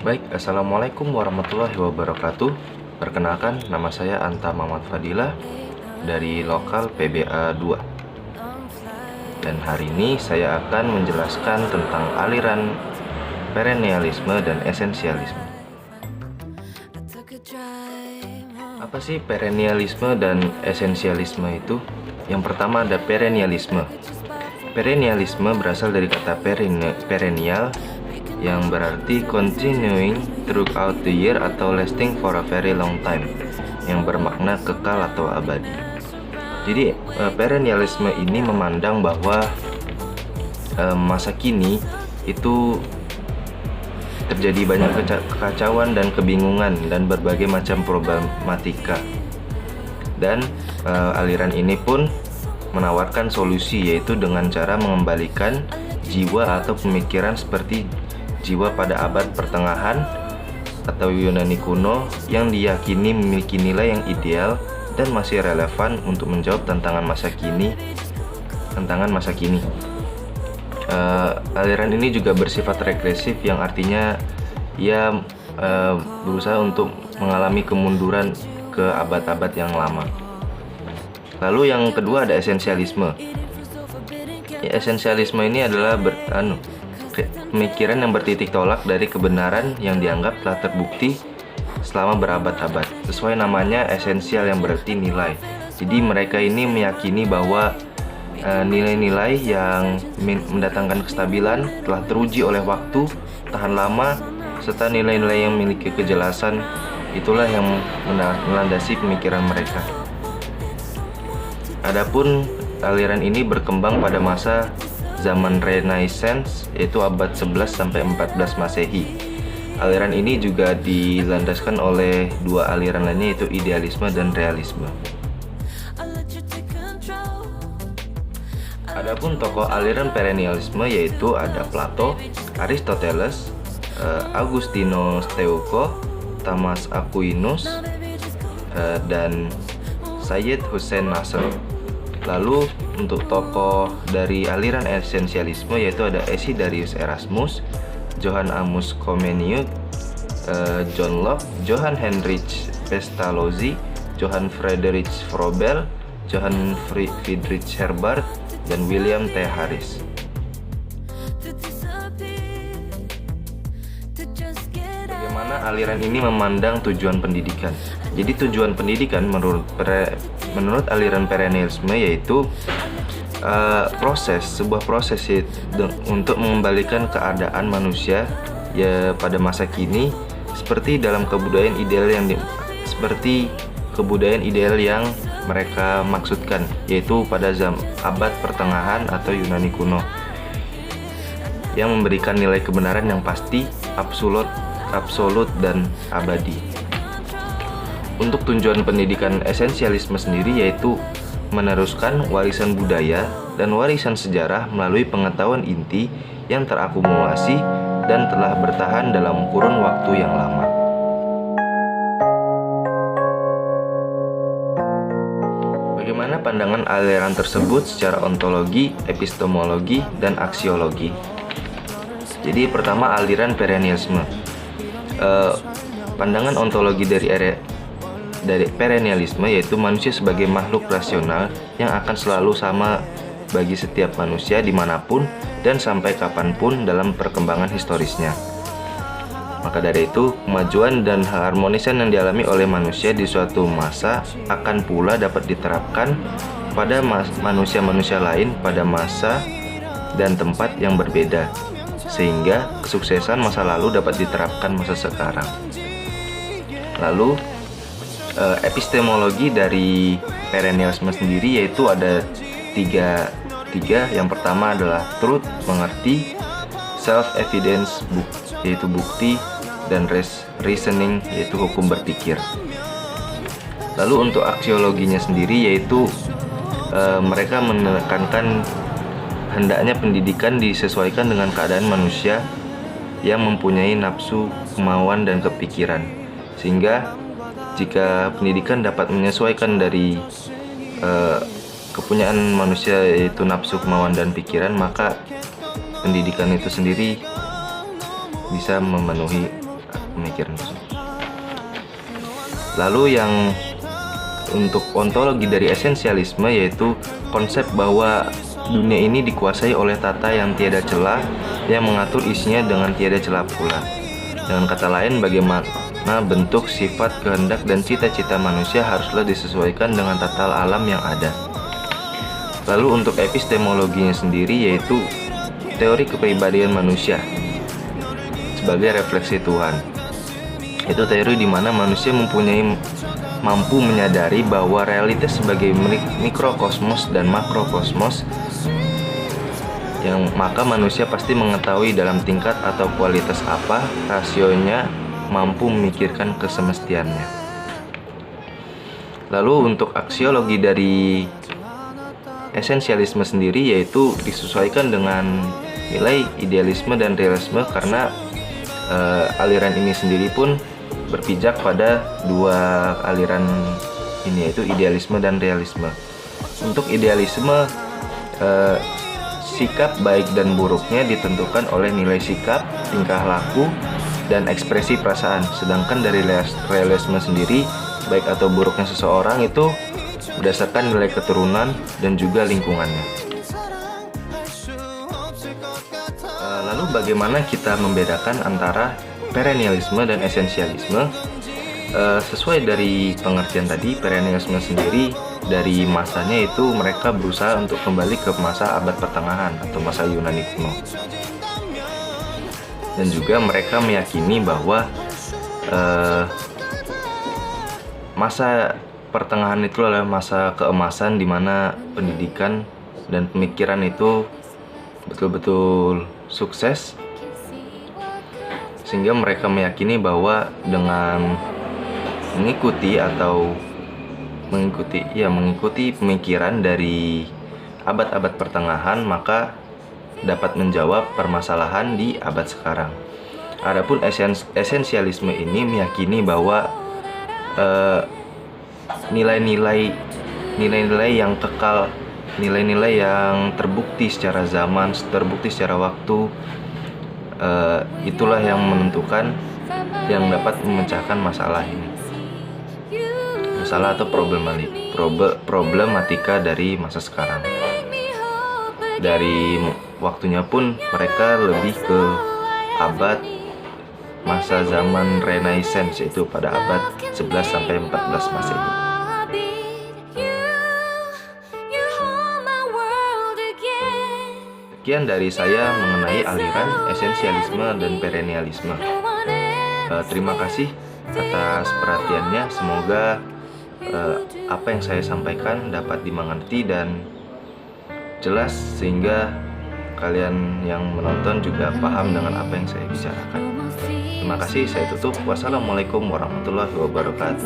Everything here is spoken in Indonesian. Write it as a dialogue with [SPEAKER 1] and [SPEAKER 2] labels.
[SPEAKER 1] Baik, Assalamualaikum warahmatullahi wabarakatuh. Perkenalkan, nama saya Anta Muhammad Fadilah dari lokal PBA 2. Dan hari ini saya akan menjelaskan tentang aliran perennialisme dan esensialisme. Apa sih perennialisme dan esensialisme itu? Yang pertama ada perennialisme. Perennialisme berasal dari kata perennial yang berarti continuing throughout the year atau lasting for a very long time, yang bermakna kekal atau abadi. Jadi perennialisme ini memandang bahwa masa kini itu terjadi banyak kekacauan dan kebingungan dan berbagai macam problematika, dan aliran ini pun menawarkan solusi, yaitu dengan cara mengembalikan jiwa atau pemikiran seperti jiwa pada abad pertengahan atau Yunani kuno yang diyakini memiliki nilai yang ideal dan masih relevan untuk menjawab tantangan masa kini. Aliran ini juga bersifat regresif, yang artinya ia berusaha untuk mengalami kemunduran ke abad-abad yang lama. Lalu yang kedua ada esensialisme. Esensialisme ini adalah pemikiran yang bertitik tolak dari kebenaran yang dianggap telah terbukti selama berabad-abad. Sesuai namanya, esensial yang berarti nilai. Jadi mereka ini meyakini bahwa nilai-nilai yang mendatangkan kestabilan telah teruji oleh waktu, tahan lama, serta nilai-nilai yang memiliki kejelasan. Itulah yang melandasi pemikiran mereka. Adapun aliran ini berkembang pada masa zaman Renaissance, yaitu abad 11 sampai 14 Masehi. Aliran ini juga dilandaskan oleh dua aliran lainnya, yaitu idealisme dan realisme. Adapun tokoh aliran perennialisme yaitu ada Plato, Aristoteles, Agustinus Steuco, Thomas Aquinas, dan Syed Hussein Nasr. Lalu untuk tokoh dari aliran esensialisme yaitu ada Desiderius Erasmus, Johann Amos Comenius, John Locke, Johann Heinrich Pestalozzi, Johann Friedrich Froebel, Johann Friedrich Herbart, dan William T. Harris. Bagaimana aliran ini memandang tujuan pendidikan? Jadi tujuan pendidikan menurut aliran perennialisme yaitu sebuah proses untuk mengembalikan keadaan manusia ya pada masa kini seperti kebudayaan ideal yang mereka maksudkan, yaitu pada abad pertengahan atau Yunani kuno, yang memberikan nilai kebenaran yang pasti, absolut dan abadi. Untuk tujuan pendidikan esensialisme sendiri yaitu meneruskan warisan budaya dan warisan sejarah melalui pengetahuan inti yang terakumulasi dan telah bertahan dalam kurun waktu yang lama. Bagaimana pandangan aliran tersebut secara ontologi, epistemologi, dan aksiologi? Jadi pertama, aliran perennialisme. Pandangan ontologi dari perennialisme yaitu manusia sebagai makhluk rasional yang akan selalu sama bagi setiap manusia dimanapun dan sampai kapanpun dalam perkembangan historisnya. Maka dari itu, kemajuan dan harmonisan yang dialami oleh manusia di suatu masa akan pula dapat diterapkan pada manusia-manusia lain pada masa dan tempat yang berbeda, sehingga kesuksesan masa lalu dapat diterapkan masa sekarang. Lalu epistemologi dari perennialisme sendiri yaitu ada tiga. Yang pertama adalah truth, mengerti, self-evidence, yaitu bukti, dan reasoning, yaitu hukum berpikir. Lalu untuk aksiologinya sendiri yaitu mereka menekankan hendaknya pendidikan disesuaikan dengan keadaan manusia yang mempunyai nafsu, kemauan, dan kepikiran, sehingga jika pendidikan dapat menyesuaikan dari kepunyaan manusia yaitu nafsu, kemauan, dan pikiran, maka pendidikan itu sendiri bisa memenuhi pemikiran tersebut. Lalu yang untuk ontologi dari esensialisme yaitu konsep bahwa dunia ini dikuasai oleh tata yang tiada celah yang mengatur isinya dengan tiada celah pula. Dengan kata lain, bagaimana bentuk, sifat, kehendak, dan cita-cita manusia haruslah disesuaikan dengan tata alam yang ada. Lalu untuk epistemologinya sendiri yaitu teori kepribadian manusia sebagai refleksi Tuhan. Itu teori di mana manusia mampu menyadari bahwa realitas sebagai mikrokosmos dan makrokosmos, yang maka manusia pasti mengetahui dalam tingkat atau kualitas apa rasionya mampu memikirkan kesemestiannya. Lalu untuk aksiologi dari esensialisme sendiri yaitu disesuaikan dengan nilai idealisme dan realisme, karena aliran ini sendiri pun berpijak pada dua aliran ini yaitu idealisme dan realisme. Untuk idealisme, sikap baik dan buruknya ditentukan oleh nilai sikap, tingkah laku, dan ekspresi perasaan. Sedangkan dari realisme sendiri, baik atau buruknya seseorang itu berdasarkan nilai keturunan dan juga lingkungannya. Lalu bagaimana kita membedakan antara perennialisme dan esensialisme? Sesuai dari pengertian tadi, perennialisme sendiri dari masanya itu mereka berusaha untuk kembali ke masa abad pertengahan atau masa Yunani kuno. Dan juga mereka meyakini bahwa masa pertengahan itu adalah masa keemasan di mana pendidikan dan pemikiran itu betul-betul sukses, sehingga mereka meyakini bahwa dengan mengikuti pemikiran dari abad-abad pertengahan maka dapat menjawab permasalahan di abad sekarang. Adapun esensialisme ini meyakini bahwa nilai-nilai yang kekal, nilai-nilai yang terbukti secara zaman, terbukti secara waktu, itulah yang menentukan, yang dapat memecahkan masalah ini, masalah atau problematika dari masa sekarang. Dari waktunya pun mereka lebih ke abad masa zaman Renaissance, yaitu pada abad 11 sampai 14 Masehi. Sekian dari saya mengenai aliran esensialisme dan perennialisme. Terima kasih atas perhatiannya. Semoga apa yang saya sampaikan dapat dimengerti dan jelas, sehingga kalian yang menonton juga paham dengan apa yang saya bicarakan. Terima kasih, saya tutup. Wassalamualaikum warahmatullahi wabarakatuh.